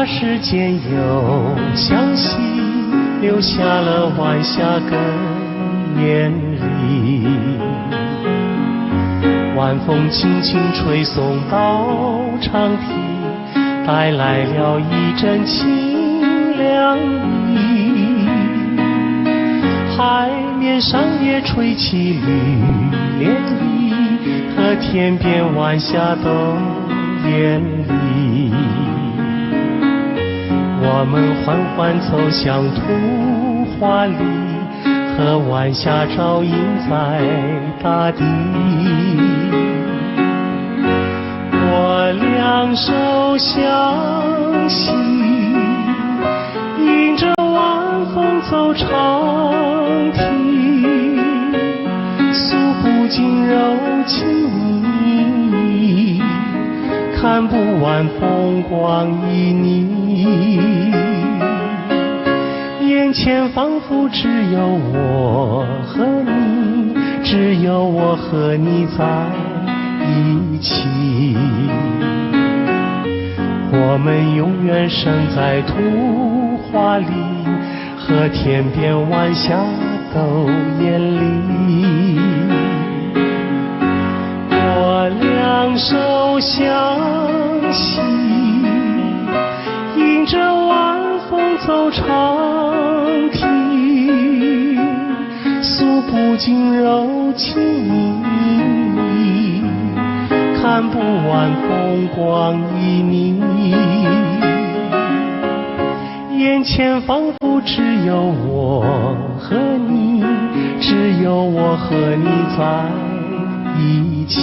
那时间又相惜，留下了晚霞跟眼里。晚风轻轻吹送到长堤，带来了一阵清凉意。海面上也吹起绿涟漪，和天边晚霞都艳丽。我们缓缓走向图画里，和晚霞照映在大地。我两手相携，迎着晚风走长堤，诉不尽柔情蜜意，看不完风光旖旎。眼前仿佛只有我和你，只有我和你在一起。我们永远生在图画里，和天边晚霞都艳丽。我两手相携，迎着晚风走长堤，诉不尽柔情蜜意，看不完风光旖旎。眼前仿佛只有我和你，只有我和你在一起。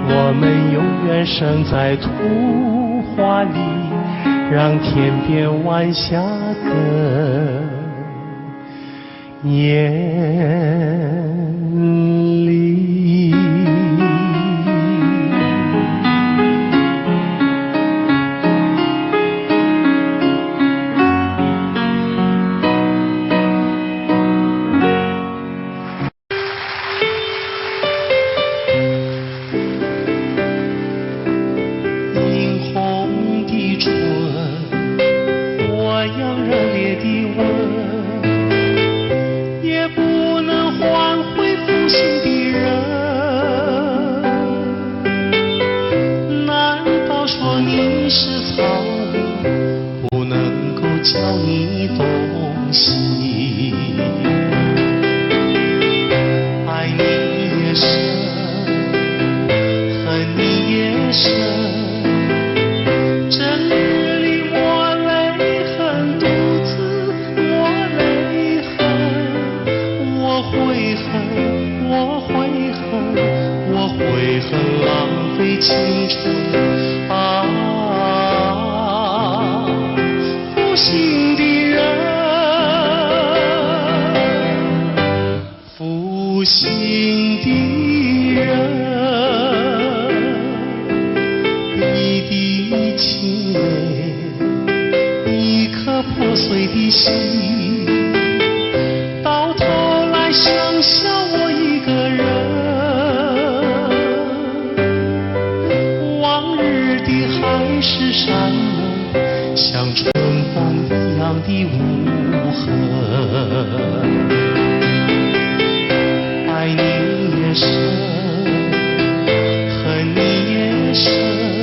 我们永远生在图画里，让天边晚霞更艳丽。负心的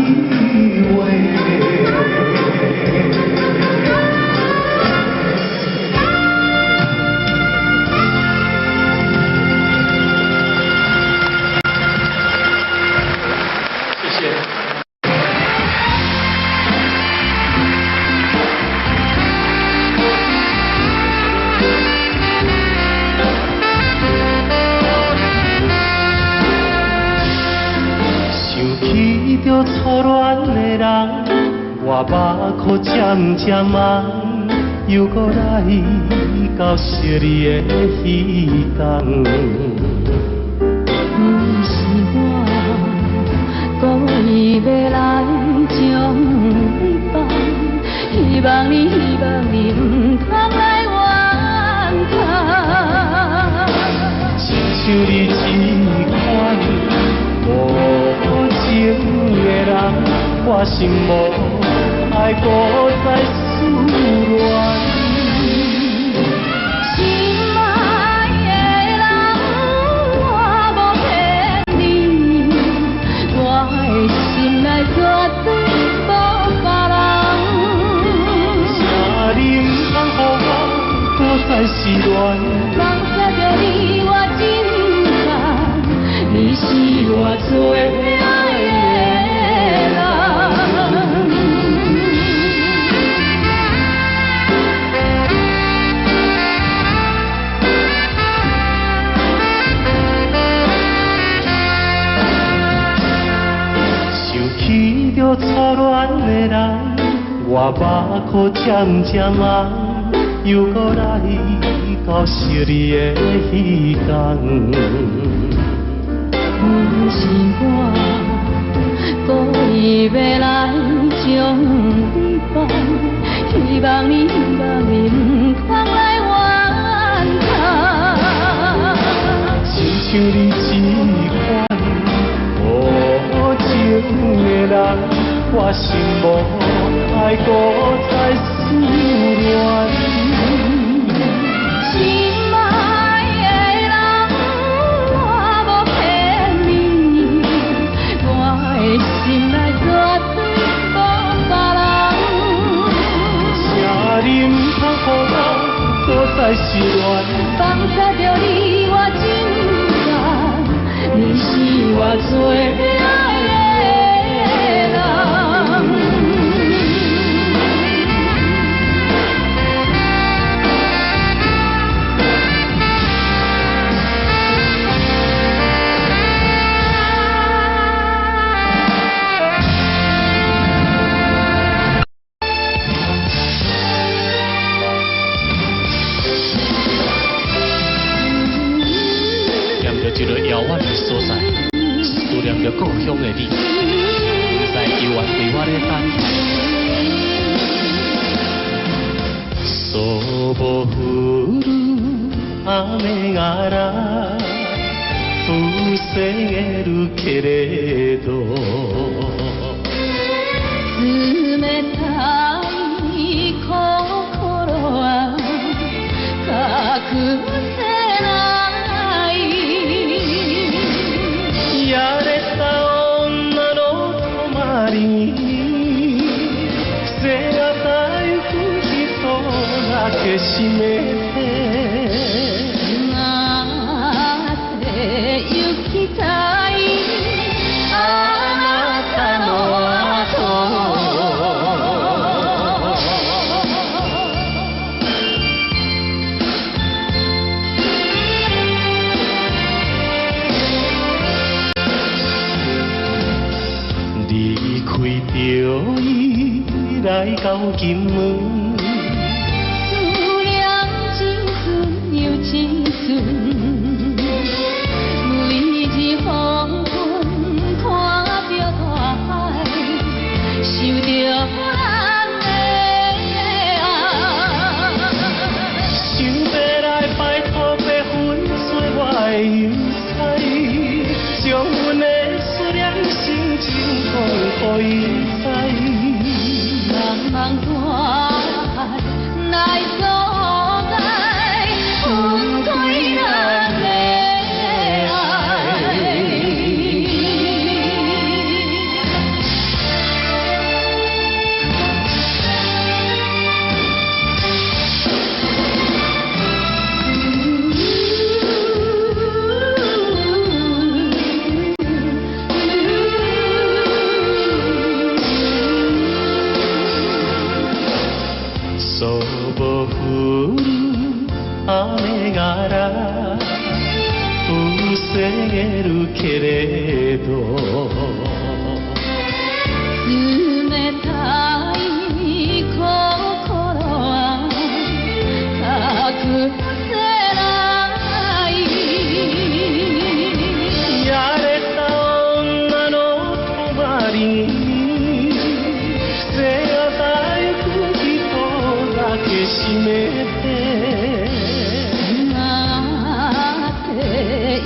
话。谢谢。想起着初恋的人，我目眶渐渐红，又搁来到昔日的彼天。不是我故意要来将你放，希望你不通来怨叹。亲像你这款无情的人，我心无爱搁再思恋。心爱的人，我无骗你，我的心内绝对无别人。请你唔通予我搁再失恋。放下着你我真惨，你是我最爱的人。想起着初恋的人，我目眶渐渐红，又搁来到昔日的彼天。不是我故意要来将你放，希望你不通来怨叹。亲像你这款无情的人，我心无爱搁再思恋。心爱的人，我无骗你，我的心内绝对无别人。请你唔通予我搁再失恋。放下着你我真惨，你是我最爱的念着一个遥远的所在，思念着故乡的你，在幽暗对我咧等。Sobre雨がら防げるけれど冷たい心は隠せないやれた女の泊まりに背がたゆく人だけ閉めてなぜ行きたいあなたの後离开着伊来到金门，思念真纯又真纯，每日黄昏看着大海，想着咱的爱。想要来拜托白粉碎我的忧愁，将阮的思念心情讲予伊知。茫茫大海来阻碍分开咱的爱。から防げるけれど冷たい心は隠せないやれた女の隣に背がたい人だけ締めて待って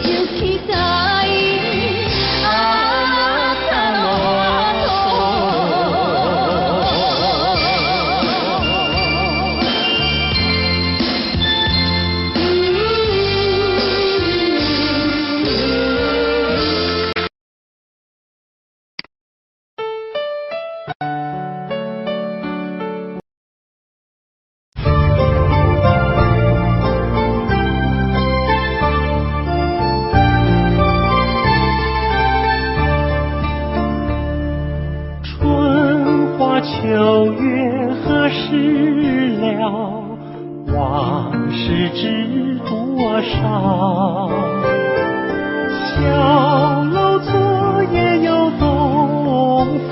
ゆきたいあなた春花秋月何时了？往事知多少？小楼昨夜又东风，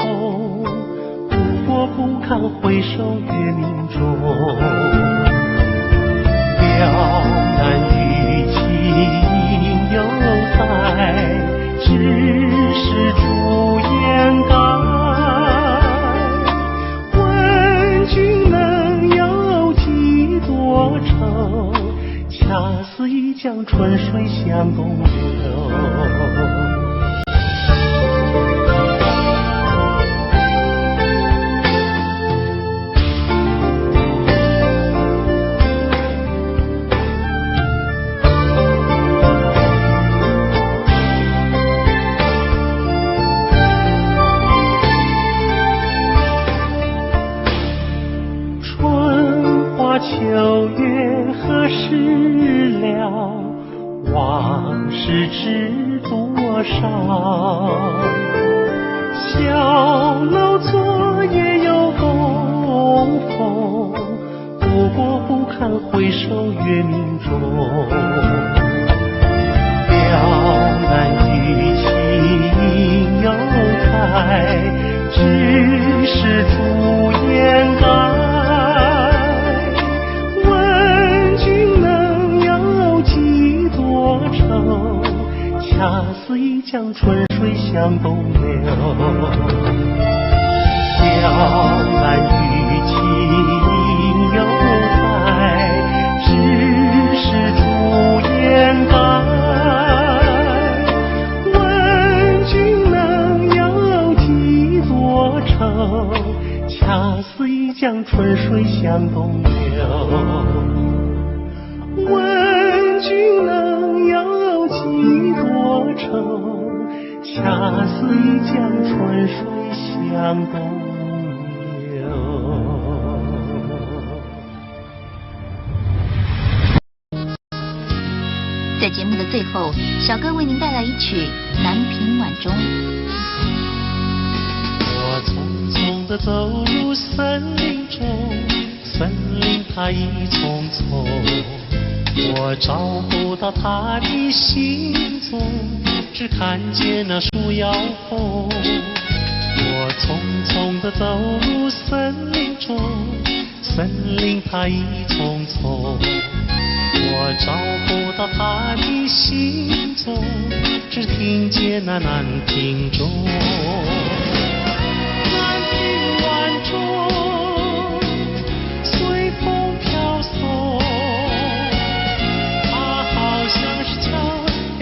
不过不堪回首月明中。了难于情犹在，只是朱颜改。问君能有几多愁？恰似一江春水向东流。秋月何时了？往事知多少？小楼昨夜又东风，不过不堪回首月明中。了难于情犹在，只是朱颜改。恰似一江春水向东流，了难于情犹在，只是朱颜改。问君能有几多愁？恰似一江春水向东流。问君能有几多愁？恰似一江春水向东流。在节目的最后，小哥为您带来一曲《南屏晚钟》。我匆匆地走入森林中，森林它一丛丛，我找不到他的行踪，只看见那树摇红。我匆匆地走入森林中，森林它一丛丛，我找不到他的行踪，只听见那南屏钟。南屏晚钟，随风飘送。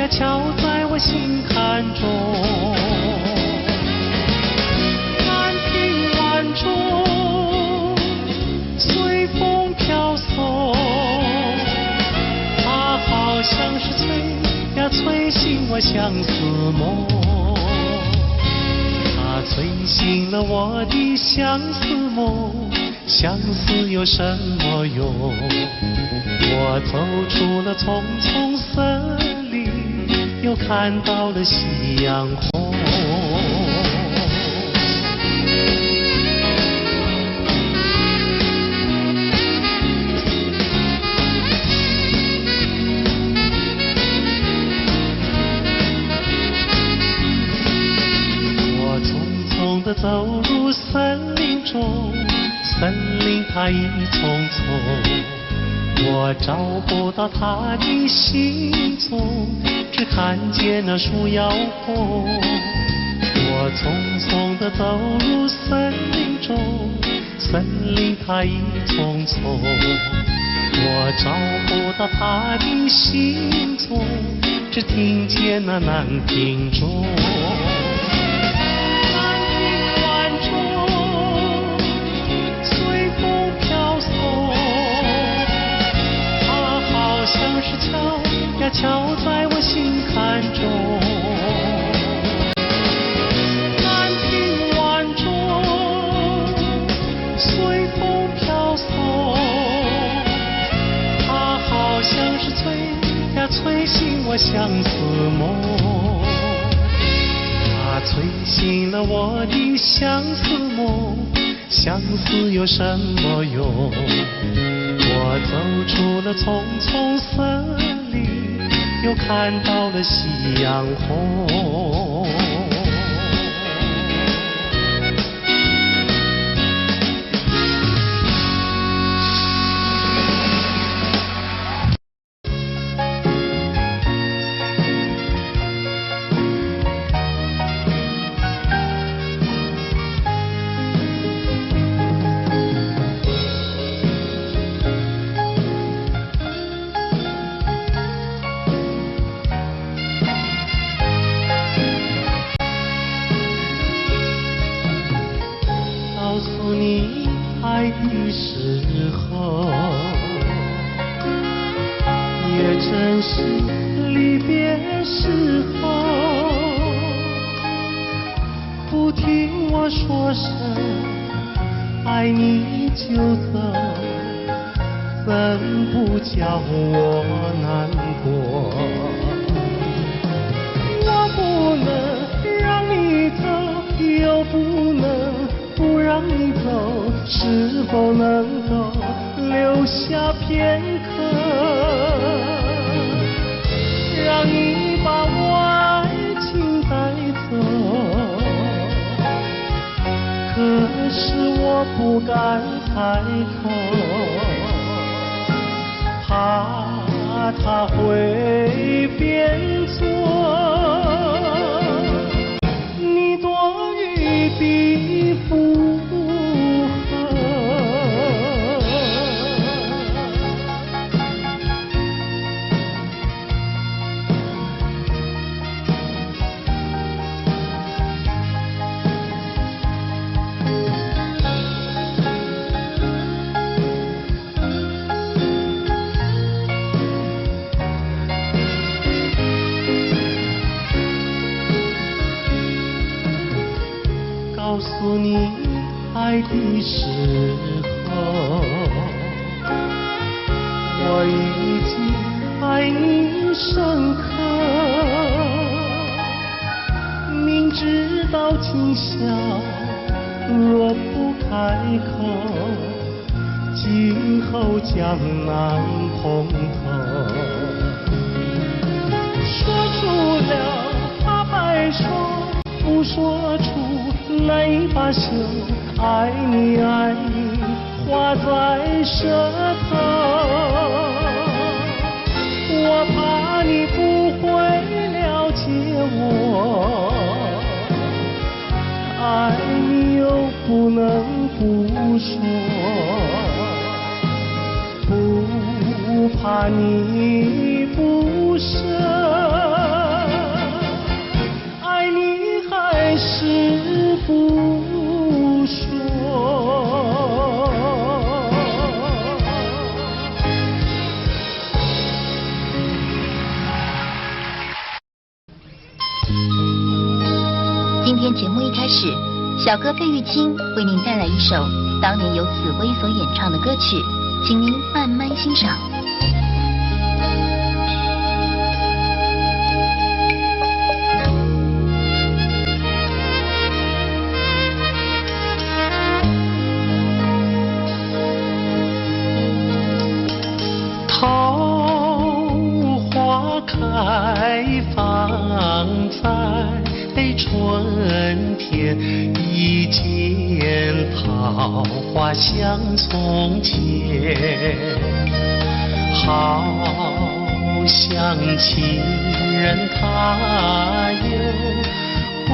敲在我心坎中，南屏晚钟，随风飘送，它好像是催醒我相思梦，它催醒了我的相思梦，相思有什么用？我走出了丛丛森林，又看到了夕阳红。走入森林中，森林它一丛丛，我找不到它的行踪，只看见那树摇红。我匆匆地走入森林中，森林它一丛丛，我找不到它的行踪，只听见那南屏钟。南屏晚钟随风飘送，它好像是敲呀敲在我心坎中。随风飘送，它好像是催呀催醒我相思梦，它催醒了我的相思梦，相思有什么用？我走出了丛丛森林，又看到了夕阳红。告诉你爱的时候，也正是离别时候。不听我说声爱你就走，怎不叫我难过？我不能让你走，又不能不让你走，是否能够留下片刻，让你把我爱情带走？可是我不敢开口，怕它会变作你多余的负荷。告诉你爱的时候，我已经爱你深刻，明知道今宵若不开口，今后将难碰头。说出了怕白说，不说出泪把羞，爱你爱你画在舌头，我怕你不会了解我，爱你又不能不说，不怕你不舍，爱你还是不说。今天节目一开始，小哥费玉清为您带来一首当年由紫薇所演唱的歌曲，请您慢慢欣赏。桃花开放在春深甜，一见桃花像从前，好像情人他又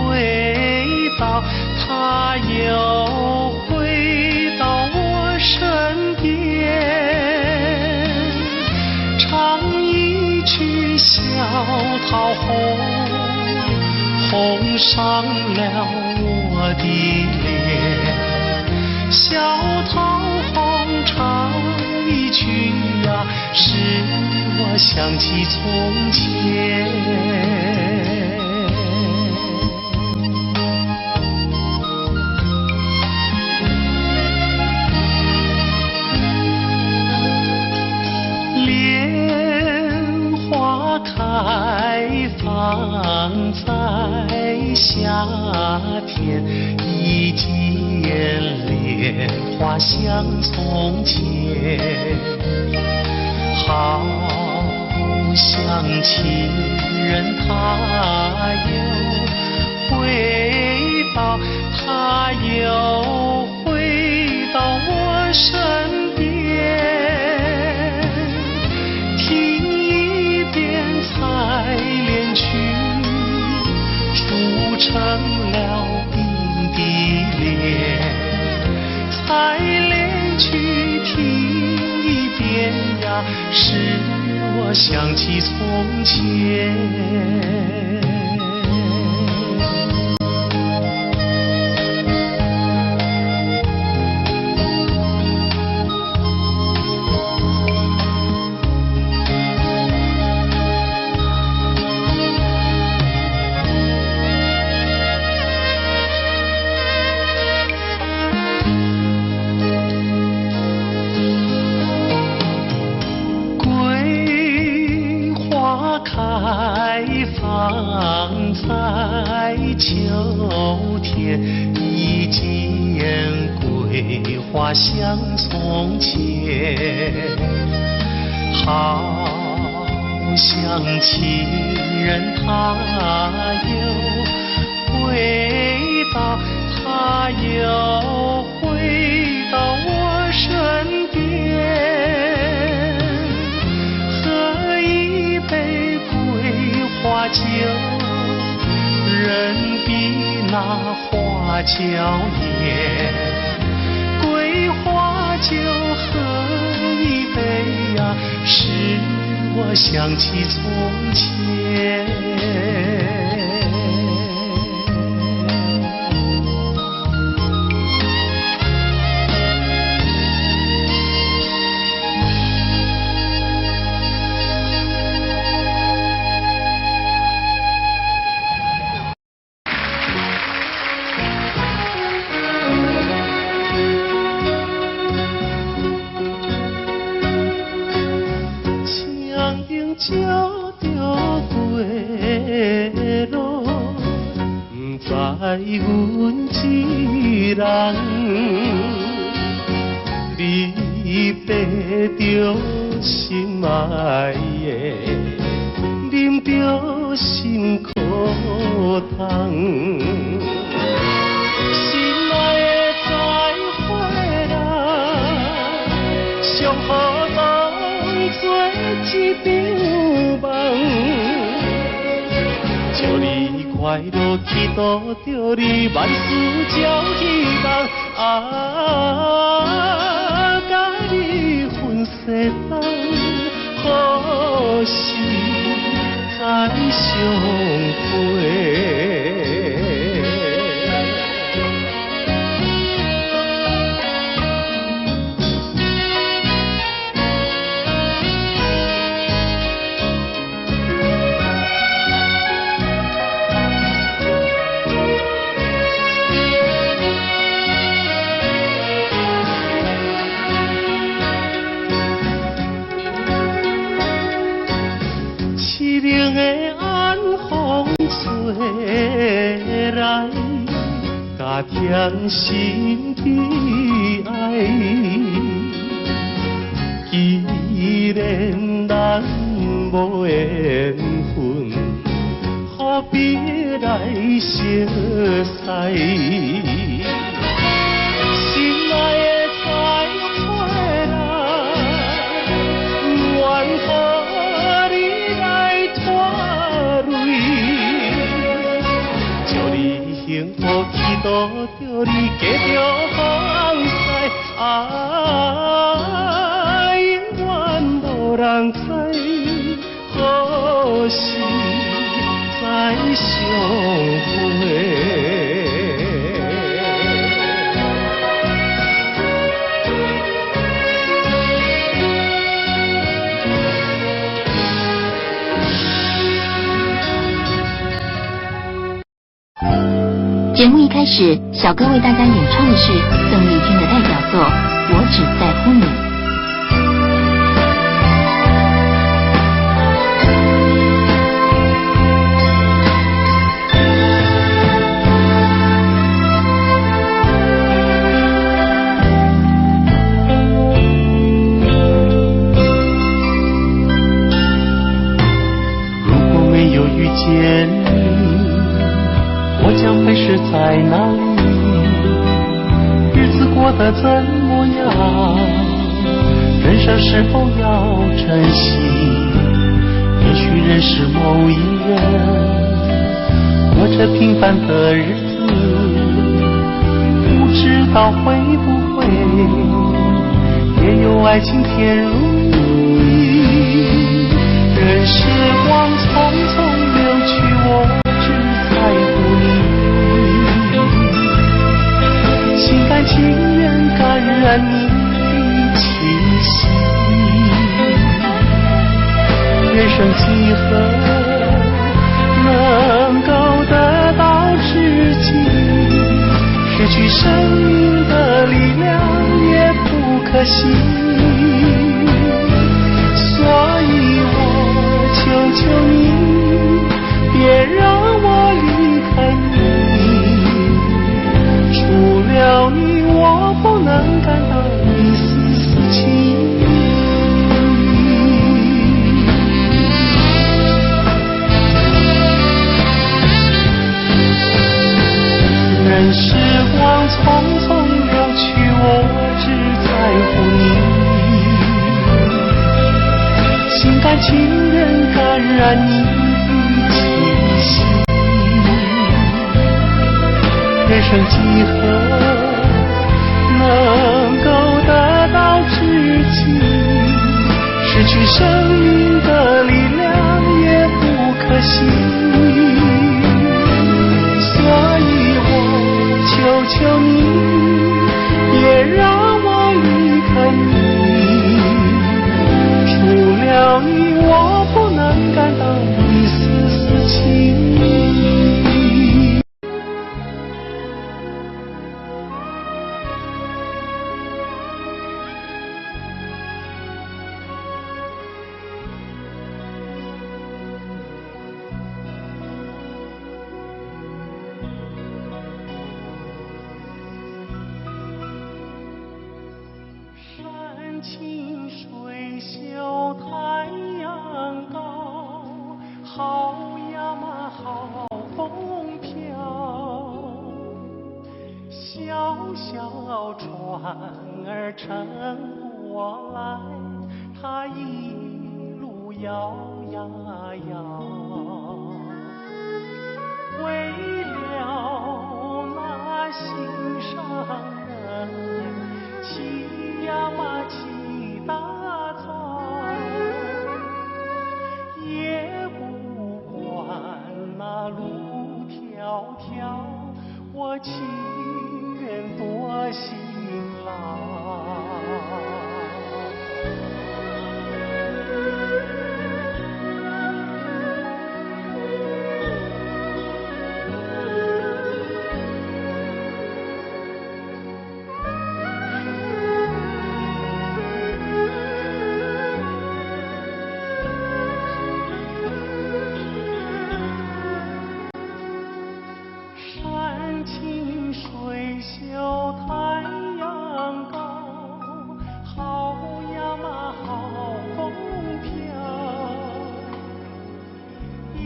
回到，他又回到我身边，唱一曲小桃红，红上了我的脸。小桃红唱一曲呀，使我想起从前。开放在夏天，一见莲花像从前，好像情人他又回到，他又回到我身边。采莲曲铸成了冰的脸，采莲曲听一遍呀，使我想起从前。开放在秋天，一见桂花像从前，好像情人他又回到，他又回到我身边。花酒，人比那花娇艳。桂花酒喝一杯呀，使我想起从前。照着归路，不知阮一人，你爬着心爱的，啉着心苦汤。心爱的再回来，上好当作一场梦。祝你快乐，祈祷着你万事照希望。甲你分世人，何时再相会？凄凉的晚风吹来，加添心的爱。既然咱无缘分，要别来相思，心爱的再回来，愿和你来拖累，祝你幸福，祈祷着你继续放肆，永远无人知。何时再相会？节目一开始，小哥为大家演唱的是邓丽君的代表作《我只在乎你》。我将会是在哪里？日子过得怎么样？人生是否要珍惜？也许认识某一人，过着平凡的日子，不知道会不会也有爱情甜如蜜。任时光匆匆流去，我只在乎你，心甘情愿感染你的气息。人生几何能够得到知己？失去生命的力量也不可惜。所以我求求你，别让我离开你。除了你，我不能感到一丝丝情意。任时光匆匆流去，我只在乎你。心甘情愿感染你的气息。人生几何能够得到知己？失去生命的力量也不可惜。所以我求求你，别让我离开你。除了你，我不能感到一丝丝情意。山清水秀太阳高，好呀嘛好风飘。小小船儿乘我来，它一路摇呀摇。为了那心上人，骑呀嘛骑大草，也不管那路迢迢，我情愿多辛劳。山清水秀太阳高，好呀嘛好风飘。一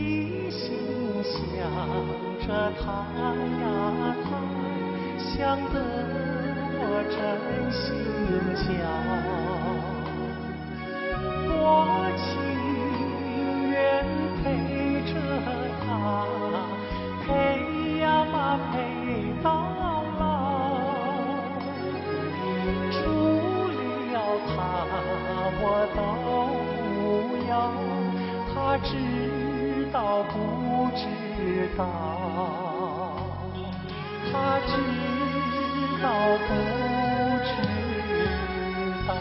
心想着他呀他，想得我真心焦。我情愿陪着他，陪呀嘛陪到老。除了他我都不要，他知道不知道？他知道不知道？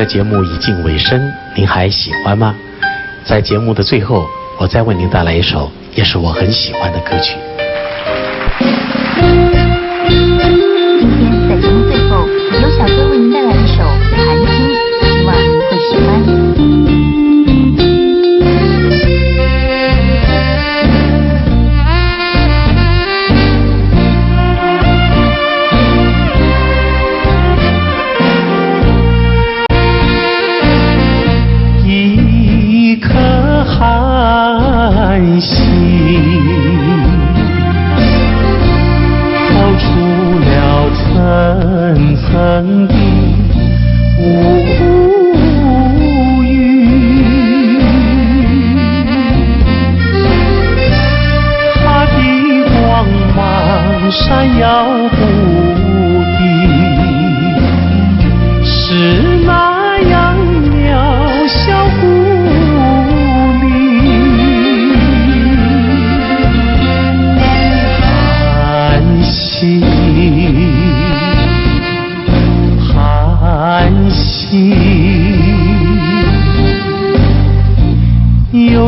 节目已近尾声，您还喜欢吗？在节目的最后，我再为您带来一首也是我很喜欢的歌曲。今天在节目最后，由小哥为您带来一首《寒经》，希望您会喜欢。寒心透出了层层的雾。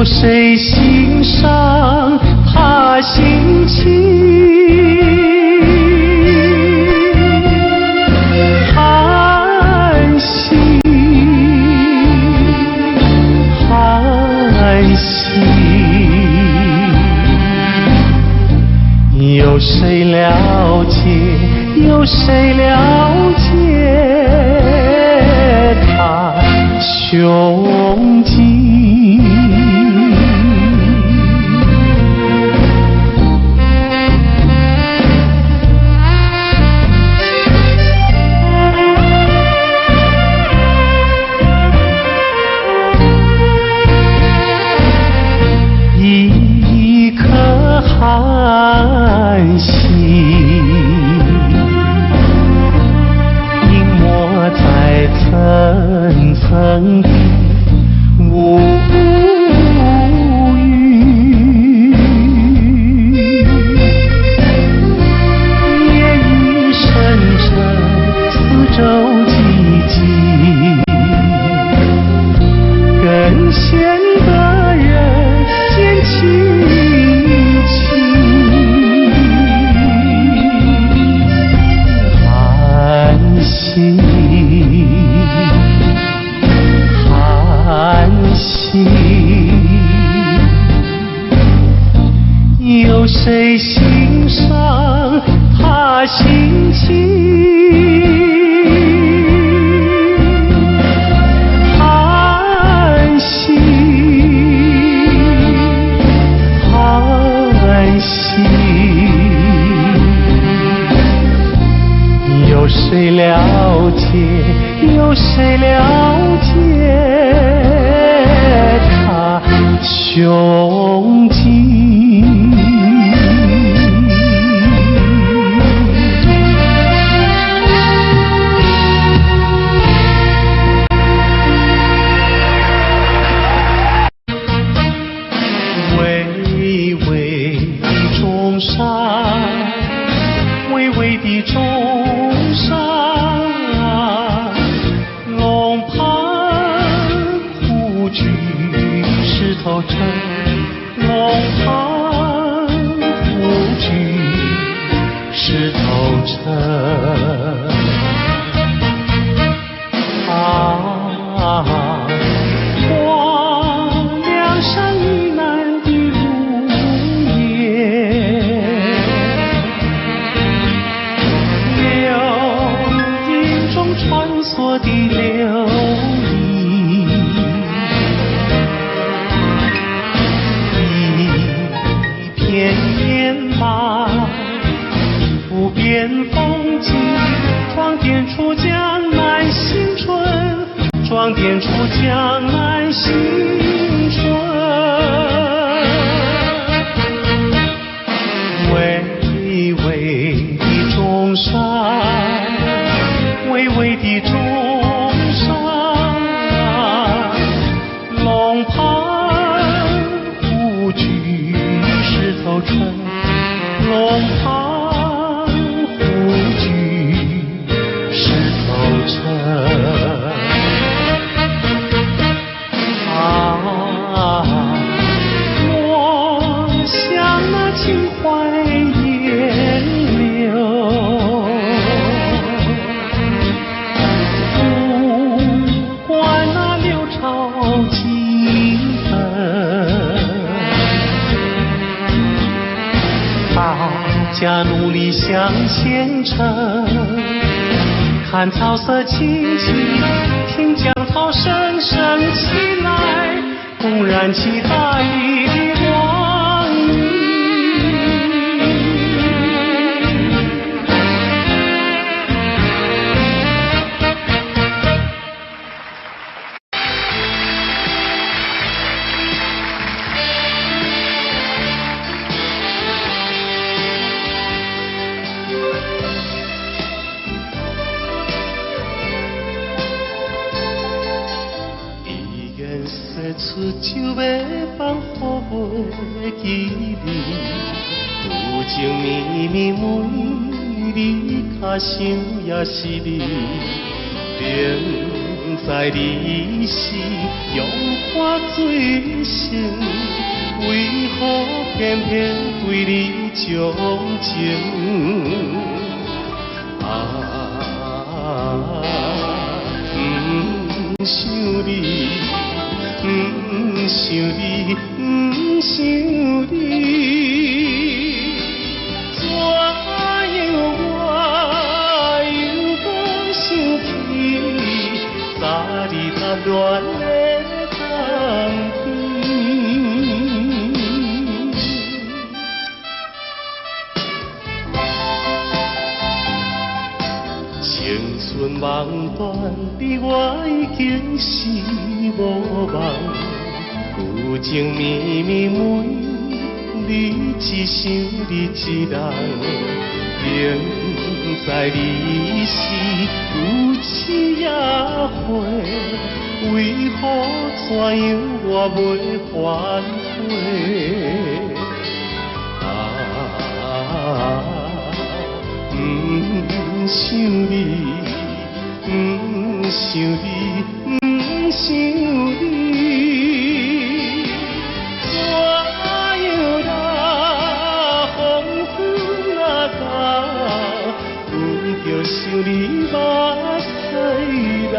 有谁欣赏他心情？寒心，寒心，有谁了解？有谁了解他胸襟？一颗寒心在层层的无语，夜雨深沉，四周寂静，更显得人间凄清。寒心，寒心，有谁欣赏他心情？寒心，寒心，有谁了解？有谁了解他胸襟？巍巍的中山，巍巍的中山，龙盘虎踞石头城，龙盘虎踞石头城。黄梁山以南的如烟，流萤中穿梭的流萤，一片烟马，无边风景，装点出江南新春，装点出江南新春。巍巍的中山，巍巍的中山，龙盘虎踞石头城，龙盘虎踞石头城。我想那情怀烟流，不管那流潮几分，大家努力向前程，看草色青青，听江涛声声起来，公燃起大义的光明。出酒要放乎袂记你，有情绵绵每日较想也是你，冷知你是用我最深，为何偏偏对你钟情？不想你，不想你，不想你。怎样我又无想起，早日踏乱的冬天。青春梦断，你我已经是无望。有情绵绵每你一想你一人，明知你是有痴也悔，为何怎样我袂反悔？不想你，不想你，不想你。想你目屎流。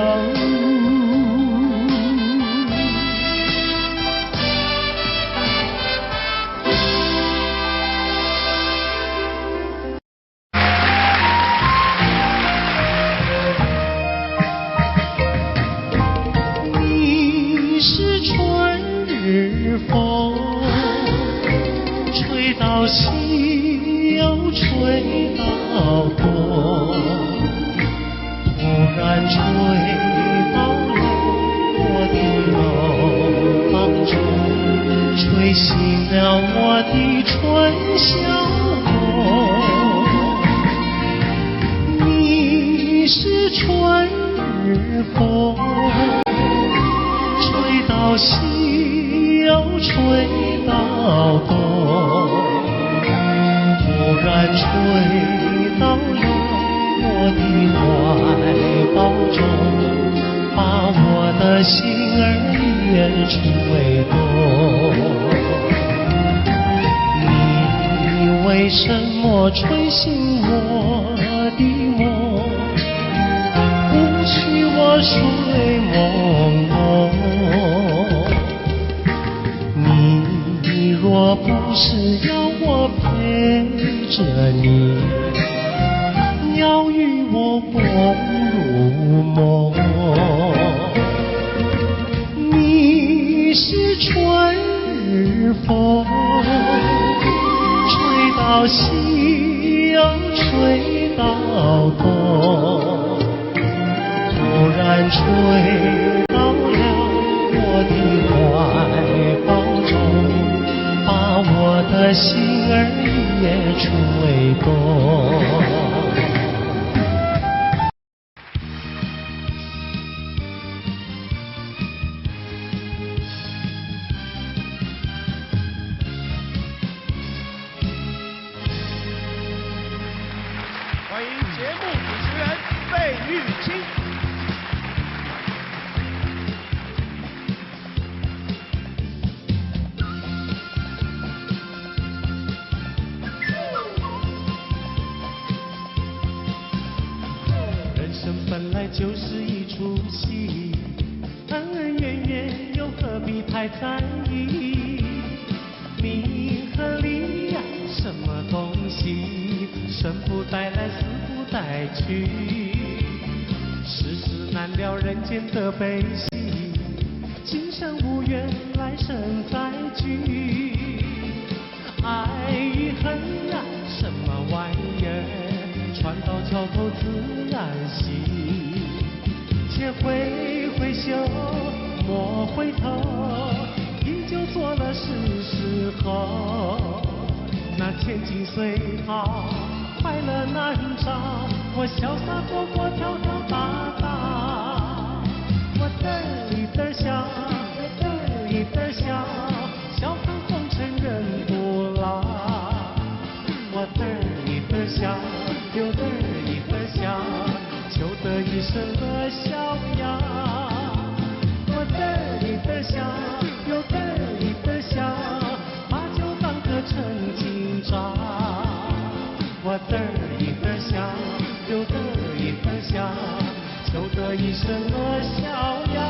你是春日风，吹到西又吹到东。突然吹到了我的楼房中，吹醒了我的春晓梦。你是春日风，吹到西又吹到东，突然吹到了我的怀抱中，把我的心儿也吹动。你为什么吹醒我的梦，不许我睡朦胧？你若不是要我陪着你，要与我共入梦。你是春日风，吹到西又吹到东，突然吹到了我的怀抱中，把我的心儿也吹动。本来就是一出戏，恩恩怨怨又何必太在意？名和利呀，什么东西，生不带来，死不带去。世事难料，人间的悲喜，今生无缘，来生再聚。爱与恨呀，什么玩意儿，船到桥头自然行。且挥挥袖，莫回头，依旧做了时候。那千金随好，快乐难找，我潇洒活泼，跳跳打打。我嘚儿一嘚儿笑，嘚儿一嘚儿笑，笑看红尘人不老。我嘚儿一嘚儿笑，又嘚儿一嘚儿笑，求得一生乐逍遥。得一得下，有得一得下，就得一身乐逍遥。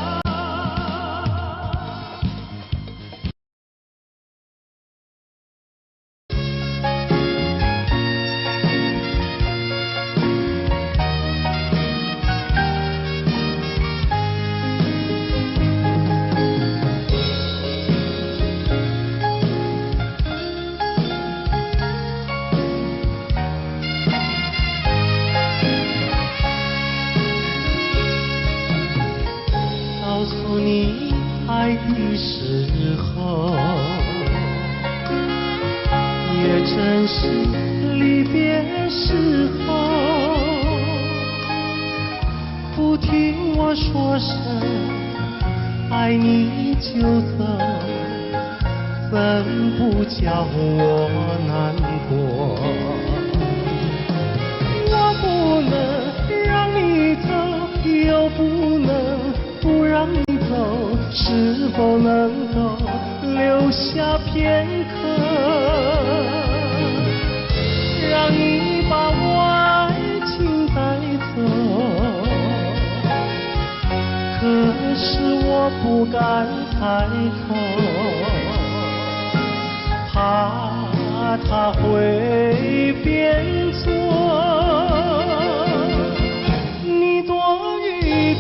告诉你爱的时候，也正是离别时候。不听我说声爱你就走，怎不叫我难过？我不能让你走，又不能不让你走，是否能够留下片刻，让你把我爱情带走？可是我不敢开口，怕他会变作你多余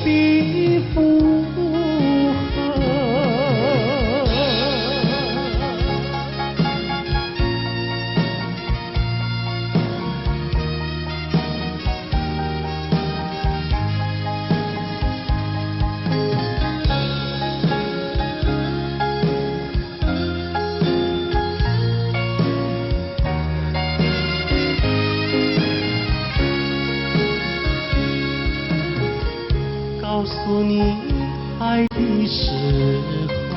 的附和。告诉你爱的时候，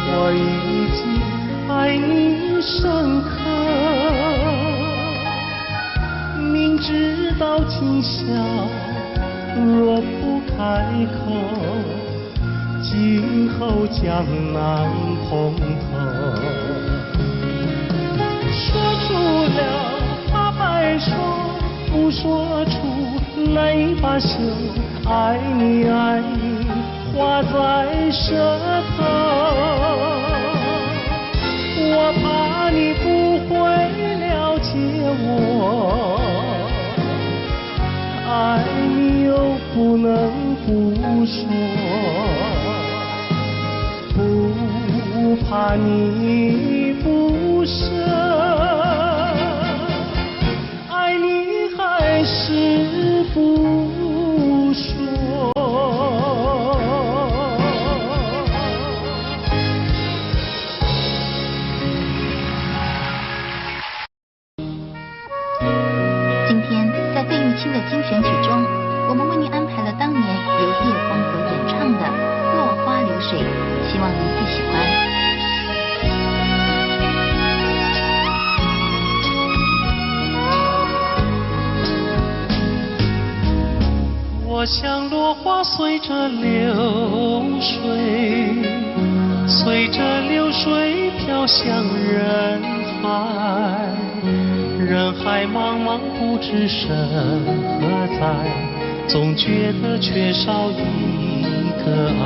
我已经爱你深刻。明知道今宵若不开口，今后将难碰头。说出了怕白说，不说出难以罢休，爱你爱你画在舌头，我怕你不会了解我，爱你又不能不说，不怕你不舍，爱你还是不说。今天在费玉清的精选曲中，我们为您安排了当年由叶枫所演唱的《落花流水》，希望您会喜欢。我像落花随着流水，随着流水飘向人海，人海茫茫不知身何在，总觉得缺少一个爱。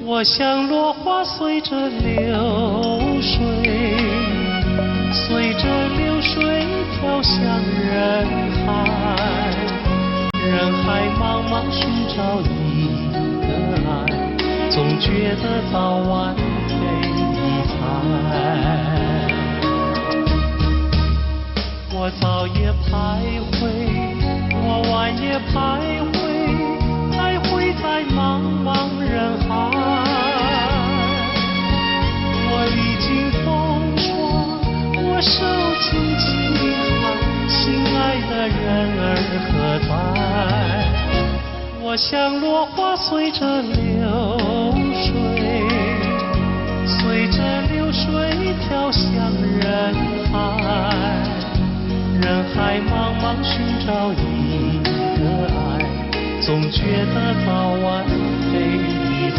我像落花随着流水，随着流水飘向人海，人海茫茫寻找一个爱，总觉得早晚被你猜。我早也徘徊，我晚也徘徊在茫茫人海。我历经风霜，我受尽饥寒，心爱的人儿何在？我像落花随着流水，随着流水飘向人海，人海茫茫寻找一个爱，总觉得早晚被你猜。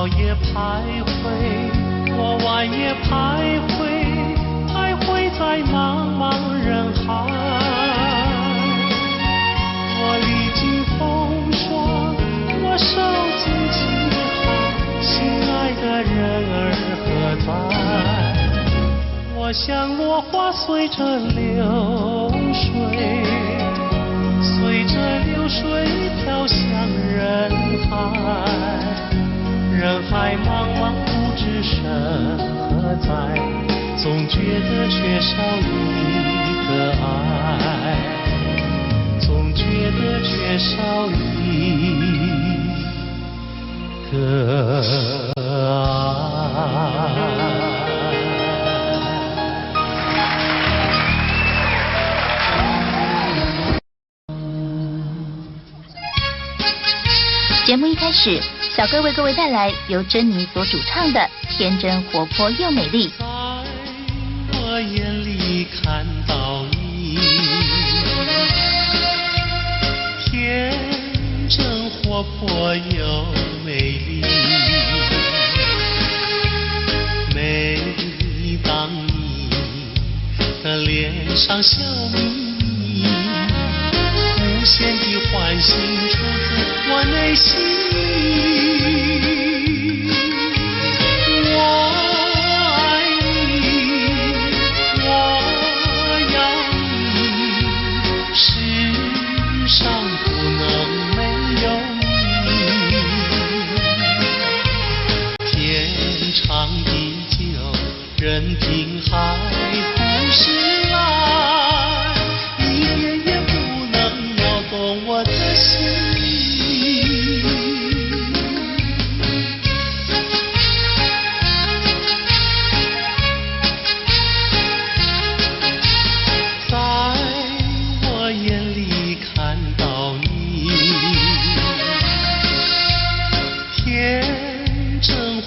早也徘徊，我晚也徘徊，徘徊在茫茫人海。我历经风霜，我受尽饥寒，心爱的人儿何在？我像落花随着流水，随着流水飘向人海，人海茫茫不知身何在，总觉得缺少一个爱，总觉得缺少一个爱。节目一开始，小哥为各位带来由珍妮所主唱的《天真活泼又美丽》。在我眼里看到你，天真活泼又美丽。每当你的脸上笑眯眯，无限的欢喜出自我内心。我爱你，我要你，世上不能没有你。天长地久，任凭海枯石烂，一点也不能摇动我的心。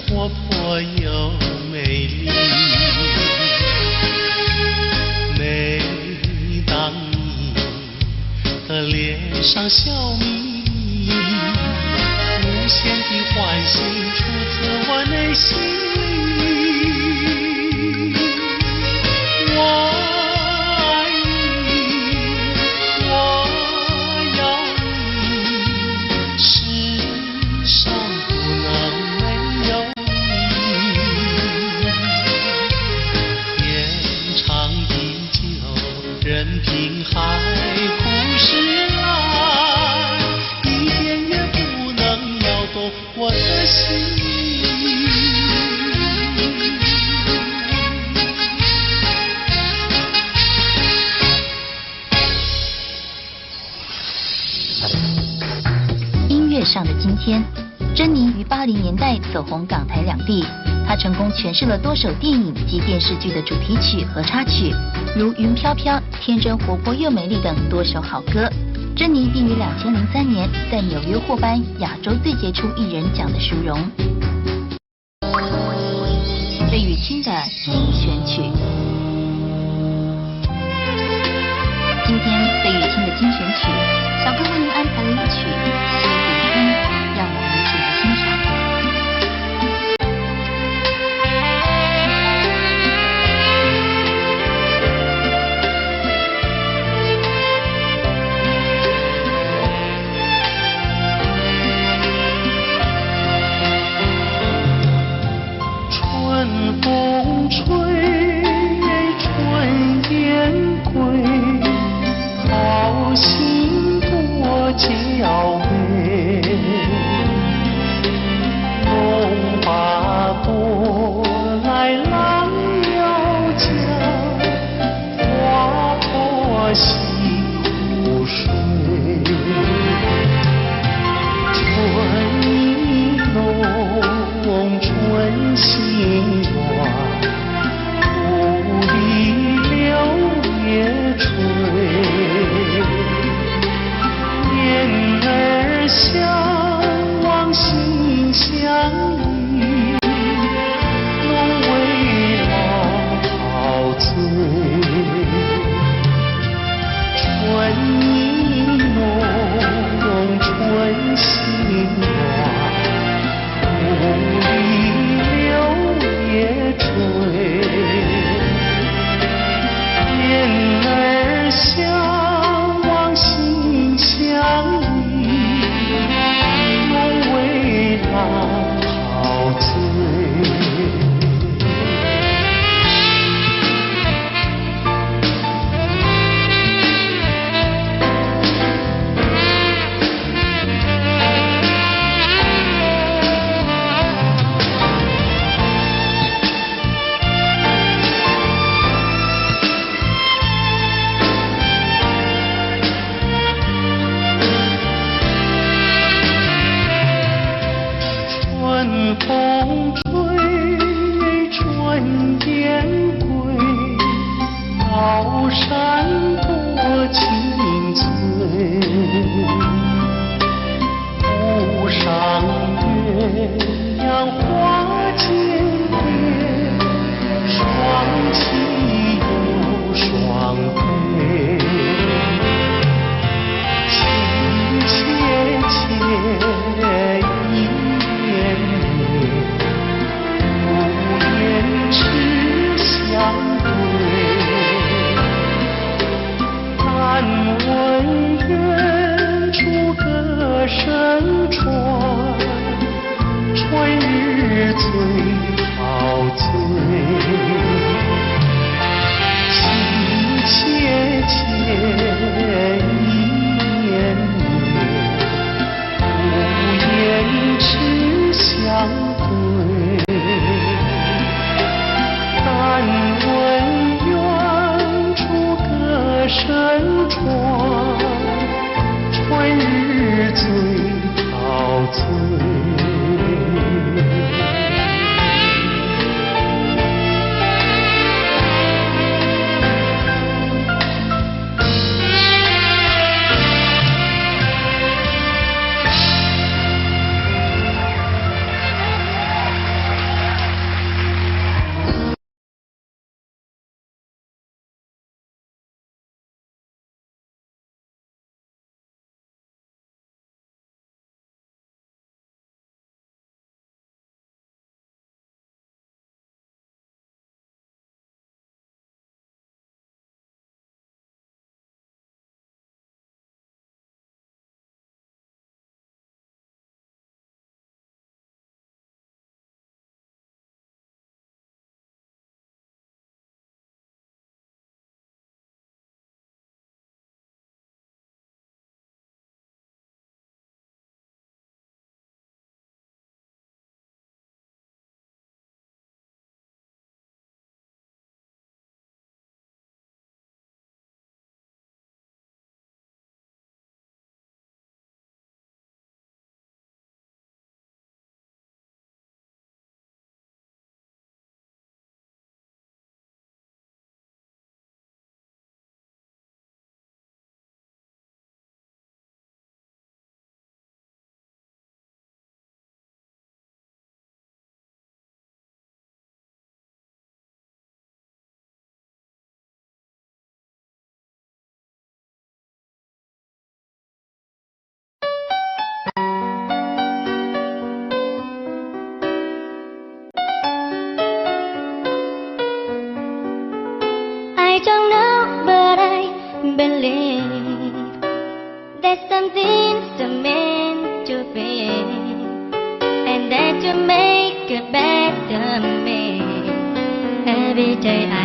活泼又美丽，每当你的脸上笑眯眯，无限的欢喜出自我内心。我爱你，我要你，世上不能没有任凭海枯石烂，一点也不能摇动我的心。音乐上的今天，珍妮于80年代走红港台两地。她成功诠释了多首电影及电视剧的主题曲和插曲，如《云飘飘》《天真活泼又美丽》等多首好歌。珍妮并于2003年在纽约获颁亚洲最杰出艺人奖的殊荣。费玉清的精选曲，今天费玉清的精选曲，小哥为您安排了一曲《苏比春》，让我们一起来欣赏。春风吹，春燕归，好心多娇媚。龙把舵来郎要将，花破西湖水。春意浓，春心暖，故里柳叶垂。燕儿相望心相依，龙为郎陶醉。春意浓，春心暖，故里醉，情切切意绵绵，无言只相对。但闻远处歌声传，春日最陶醉。I don't know, but I believe that something's meant to be, and that you make a better me every day.